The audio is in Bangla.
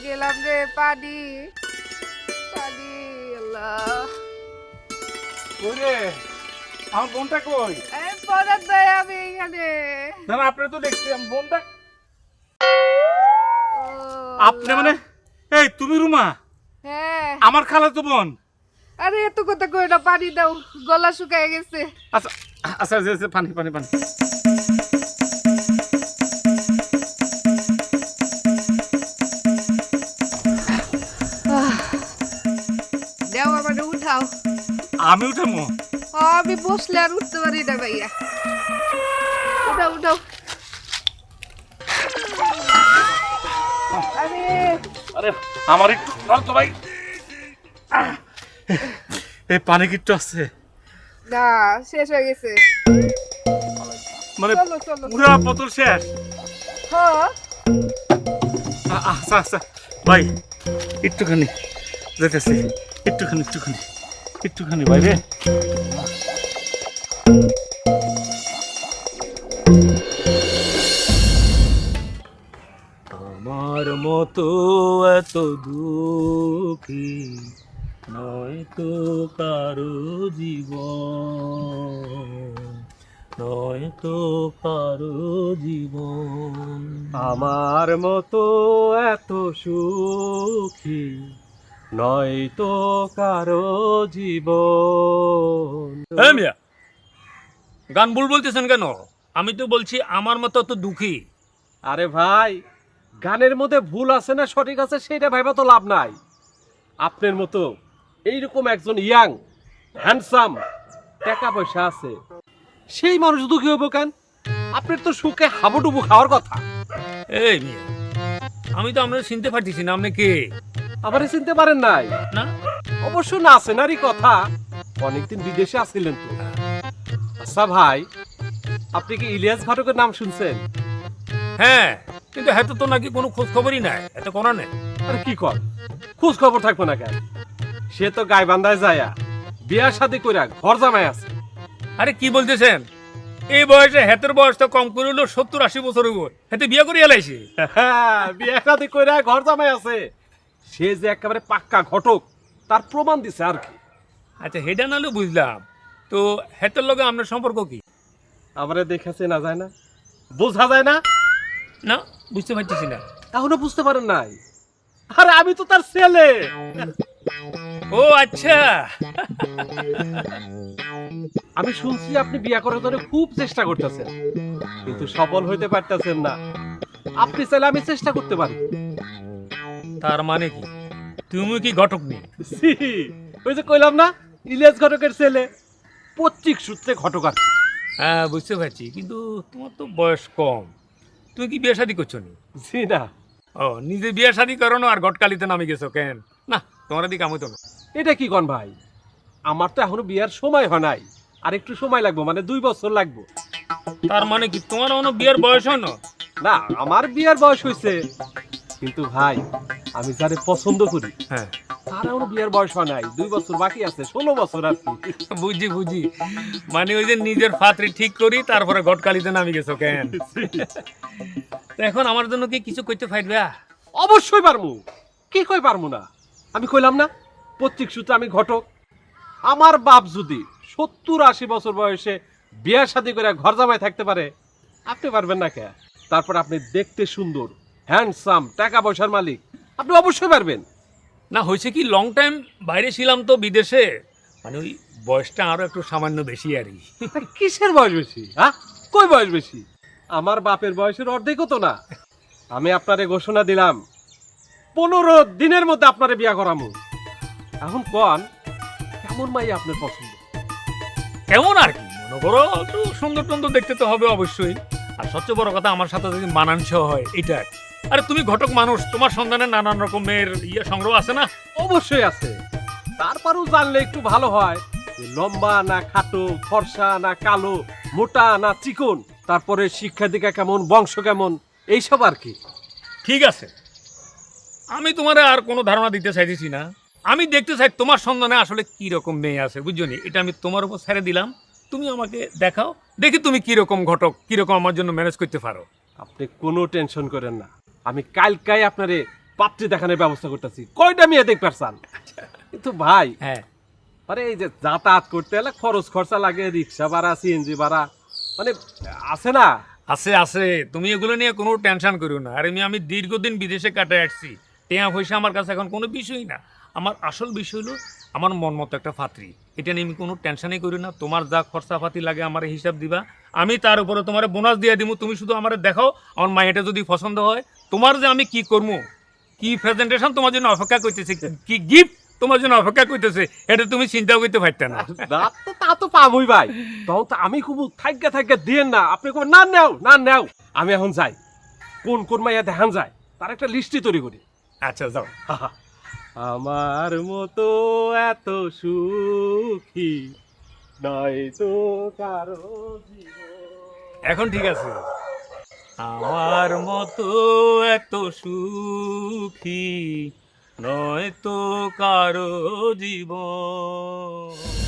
গেলাম রে পানি পানি আল্লাহ ওরে আমার বোনটা কই? এই পড়ার দেয় আমি এখানে না না আপনি তো দেখছি আমার বোনটা ও, আপনি মানে এই তুমি রুমা হ্যাঁ আমার খালাতো বোন। আরে এত কথা কই না পানি দাও গলা শুকায় গেছে আচ্ছা আচ্ছা আচ্ছা, পানি পানি পানি দাও আমার উঠাও আমি উঠামো? আমি বসলে আর উঠতে পারি না ভাইয়া উঠাও উঠাও আরে আরে আমার একটু দাও তো ভাই। এই পানি কিট্টু আছে না শেষ হয়ে গেছে মানে চলো চলো পুরা বোতল শেষ। হ্যাঁ আচ্ছা আচ্ছা ভাই একটুখানি যেতেছি, একটুখানি একটুখানি একটুখানি ভাই রে। আমার মতো এত দুঃখী নয় তো কারো জীবন, নয় তো কারো জীবন। আমার মতো এত সুখী নয় তো কারো জীবন। হ্যাঁ মিয়া, গান ভুল বলতেছেন কেন? আমি তো বলছি আমার মতো তো দুঃখী। আরে ভাই, গানের মধ্যে ভুল আছে না সঠিক আছে সেটা ভাইবা তো লাভ নাই। আপনার মতো এইরকম একজন ইয়াং হ্যান্ডসাম টাকা পয়সা আছে সেই মানুষ দুঃখী হবো কেন? আপনার তো সুখে হাবুডুবু খাওয়ার কথা। এই মিয়া, আমি তো আপনার চিনতে পারতেছি না আপনি কে। আমারে চিনতে পারেন নাই? না অবশ্য না চেনারই কথা, অনেকদিন বিদেশে আসছিলেন তো। আচ্ছা ভাই, আপনি কি ইলিয়াস ঘটকের নাম শুনছেন? হ্যাঁ, কিন্তু হ্যাঁ তো নাকি কোনো খোঁজ খবরই নাই, এত করা নেই। আরে কি কর, খোঁজ খবর থাকবো না কেন? সে তো গাইবান্ধায় যায়া বিয়া শাদী কইরা ঘর জামাই আছে। আরে কি বলতেছেন? এই বয়সে হেতের বয়স তো কম করে হলো 70-80 বছর হইব, হেতে বিয়ে করে এলাইছি। বিয়া শাদী কইরা ঘর জামাই আছে। সে যে একেবারে পাক্কা ঘটক তার প্রমাণ দিছে আর কি। আচ্ছা হেডা নাহলে বুঝলাম, তো হেতের লগে আপনার সম্পর্ক কি? আমারে দেখেছে না যায় না, বোঝা যায় না? না বুঝতে পারতেছি না। এখনো বুঝতে পারেন নাই? আরে আমি তো তার ছেলে। ও আচ্ছা, আমি শুনছি আপনি বিয়া করার জন্য খুব চেষ্টা করতেছেন, কিন্তু সফল হইতে পারতেছেন না। আপনি চাইলে আমি চেষ্টা করতে পারি। তার মানে কি তুমি কি ঘটক নি? ছি, ওই যে কইলাম না, ইলিয়াস ঘটকের ছেলে, পৈতৃক সূত্রে ঘটক আর কি। হ্যাঁ বুঝতে পারছি, কিন্তু তোমার তো বয়স কম, তুমি কি বিয়ে শাদী করছো নি? জি না, ও নিজে বিয়ে শাদী করো না আর ঘটকালিতে নামে গেছো কেন? না তোমার দিকে আমি তো না। এটা কি কন ভাই? আমার তো এখনো বিয়ার সময় হয় নাই, আর একটু সময় লাগবে, মানে 2 বছর লাগবে। তার মানে কি তোমার এখনো বিয়ের বয়স হয় না? না, আমার বিয়ার বয়স হয়েছে, কিন্তু ভাই আমি যারে পছন্দ করি হ্যাঁ তার এখনো বিয়ার বয়স হয় নাই, 2 বছর বাকি আছে, 16 বছর আর কি। বুঝি বুঝি, মানে ওই যে নিজের পাত্রী ঠিক করি তারপরে ঘটকালিতে নামে গেছো কেন? তো এখন আমার জন্য কি কিছু করতে পারবে? অবশ্যই পারমু, কি কই পারমু না? আমি কইলাম না, পৈতৃক সূত্রে আমি ঘটক। আমার বাপ যদি 70-80 বছর বয়সে বিয়া শাদী করে ঘর জামাই থাকতে পারে, আপনি পারবেন না কে? তারপর আপনি দেখতে সুন্দর, হ্যান্ডসাম, টাকা পয়সার মালিক, আপনি অবশ্যই পারবেন। না হয়েছে কি, লং টাইম বাইরে ছিলাম তো বিদেশে, মানে ওই বয়সটা আরো একটু সামান্য বেশি আর কি। তা কিসের বয়স বেশি? হ্যাঁ, কই বয়স বেশি? আমার বাপের বয়সের অর্ধেকও তো না। আমি আপনারে ঘোষণা দিলাম 15 দিনের মধ্যে আপনারে বিয়া করামু। এখন কোন কেমন মাই আপনার পছন্দ? কেমন আর কি, মনে করো একটু সুন্দর টুন্দর দেখতে তো হবে অবশ্যই, আর সবচেয়ে বড় কথা আমার সাথে যদি মানানসই হয় এটা। আরে তুমি ঘটক মানুষ, তোমার সন্ধানে নানান রকমের সংগ্রহ আছে না? অবশ্যই আছে, তারপরেও জানলে একটু ভালো হয় যে লম্বা না খাটো, ফর্সা না কালো, মোটা না চিকন, তারপরে শিক্ষা দীক্ষা কেমন, বংশ কেমন, এইসব আর কি। ঠিক আছে, আমি তোমার আর কোনো ধারণা দিতে চাইতেছি না, আমি দেখতে চাই তোমার সন্ধানে আসলে কি রকম মেয়ে আছে, বুঝছো নি? এটা আমি তোমার উপর ছেড়ে দিলাম, তুমি আমাকে দেখাও, দেখি তুমি কি রকম ঘটক, কি রকম আমার জন্য ম্যানেজ করতে পারো। আপনি কোনো টেনশন করেন না, আমি কালকাই আপনারে পাত্রী দেখানোর ব্যবস্থা করতেছি, কয়টা মেয়ে দেখতে পারছান? কিন্তু ভাই হ্যাঁ মানে এই যে যাতায়াত করতে হলে খরচ খরচা লাগে, রিক্সা ভাড়া, সিএনজি ভাড়া, মানে আছে না। আছে আছে, তুমি এগুলো নিয়ে কোনো টেনশন করো না। আর আমি দীর্ঘদিন বিদেশে কাটে আসছি, টেয়া পয়সা আমার কাছে এখন কোনো বিষয় না। আমার আসল বিষয় হলো আমার মন মতো একটা পাত্রী, এটা নিয়ে আমি কোনো টেনশনই করি না। তোমার যা খরচাপাতি লাগে আমার হিসাব দিবা, আমি তার উপরে তোমার বোনাস দিয়ে দিব। তুমি শুধু আমার দেখাও, আমার মায়েটা যদি পছন্দ হয়, তোমার যে আমি কি করবো, কি প্রেজেন্টেশন তোমার জন্য অপেক্ষা করতেছে, কি গিফট তোমার জন্য অপেক্ষা করতেছে, এটা তুমি চিন্তাও করতে পারতে না। তা তো পাবই ভাই, তখন তো আমি খুব থাইকা দিয়েন না, আপনি খুব না নেও। আমি এখন যাই, কোন কোন মাইয়া দেখান যায় তার একটা লিস্টই তৈরি করি। আচ্ছা যাও। আমার মতো এত সুখী নয় তো কারো জীবন। এখন ঠিক আছে। আমার মতো এত সুখী নয় তো কারো জীবন।